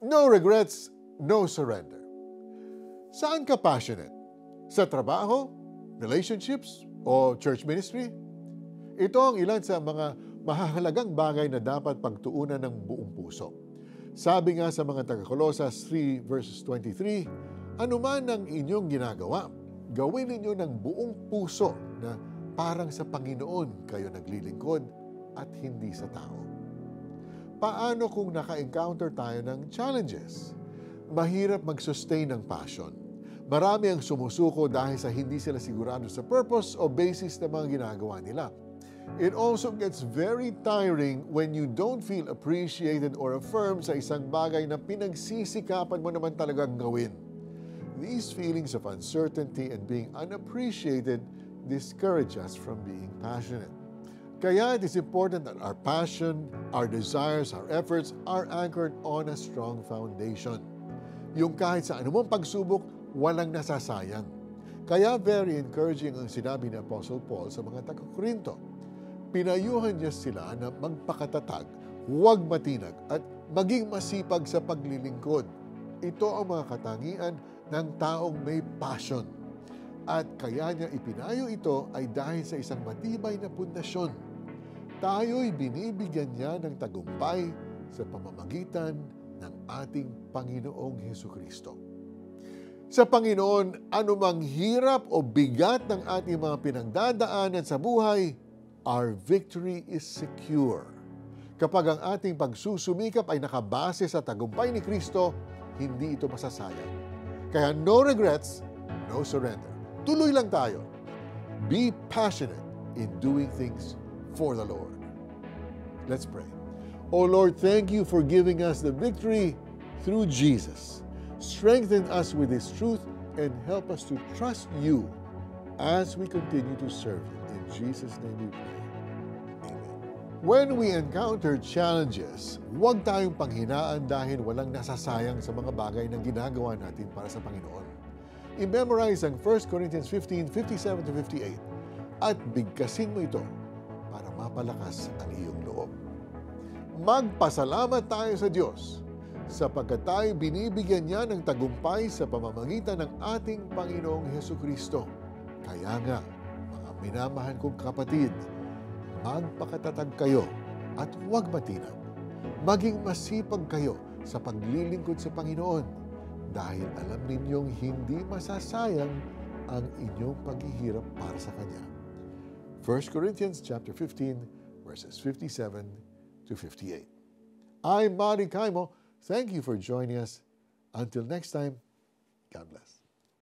No regrets, no surrender. Saan ka passionate? Sa trabaho, relationships, o church ministry? Ito ang ilan sa mga mahahalagang bagay na dapat pagtuunan ng buong puso. Sabi nga sa mga taga-Colosas 3 verses 23, anuman ang inyong ginagawa, gawin ninyo ng buong puso na parang sa Panginoon kayo naglilingkod at hindi sa tao. Paano kung naka-encounter tayo ng challenges? Mahirap mag-sustain ng passion. Marami ang sumusuko dahil sa hindi sila sigurado sa purpose o basis ng mga ginagawa nila. It also gets very tiring when you don't feel appreciated or affirmed sa isang bagay na pinagsisikapan mo naman talagang gawin. These feelings of uncertainty and being unappreciated discourage us from being passionate. Kaya it is important that our passion, our desires, our efforts are anchored on a strong foundation. Yung kahit sa anumang pagsubok, walang nasasayang. Kaya very encouraging ang sinabi ni Apostle Paul sa mga taga-Korinto. Pinayuhan niya sila na magpakatatag, huwag matinag, at maging masipag sa paglilingkod. Ito ang mga katangian ng taong may passion. At kaya niya ipinayo ito ay dahil sa isang matibay na pundasyon. Tayo'y binibigyan niya ng tagumpay sa pamamagitan ng ating Panginoong Hesukristo. Sa Panginoon, anumang hirap o bigat ng ating mga pinagdadaanan sa buhay, our victory is secure. Kapag ang ating pagsusumikap ay nakabase sa tagumpay ni Kristo, hindi ito masasayang. Kaya no regrets, no surrender. Tuloy lang tayo. Be passionate in doing things for the Lord. Let's pray. Oh Lord, thank you for giving us the victory through Jesus. Strengthen us with His truth and help us to trust you as we continue to serve you. In Jesus' name we pray. Amen. When we encounter challenges, huwag tayong panghinaan dahil walang nasasayang sa mga bagay na ginagawa natin para sa Panginoon. I-memorize ang 1 Corinthians 15, 57-58 at bigkasin mo ito para mapalakas ang iyong loob. Magpasalamat tayo sa Diyos sapagkat tayo binibigyan niya ng tagumpay sa pamamagitan ng ating Panginoong Hesukristo. Kaya nga, mga minamahal kong kapatid, magpakatatag kayo at huwag matinag. Maging masipag kayo sa paglilingkod sa Panginoon dahil alam ninyong hindi masasayang ang inyong paghihirap para sa Kanya. 1 Corinthians chapter 15, verses 57-58. I'm Mari Kaimo. Thank you for joining us. Until next time, God bless.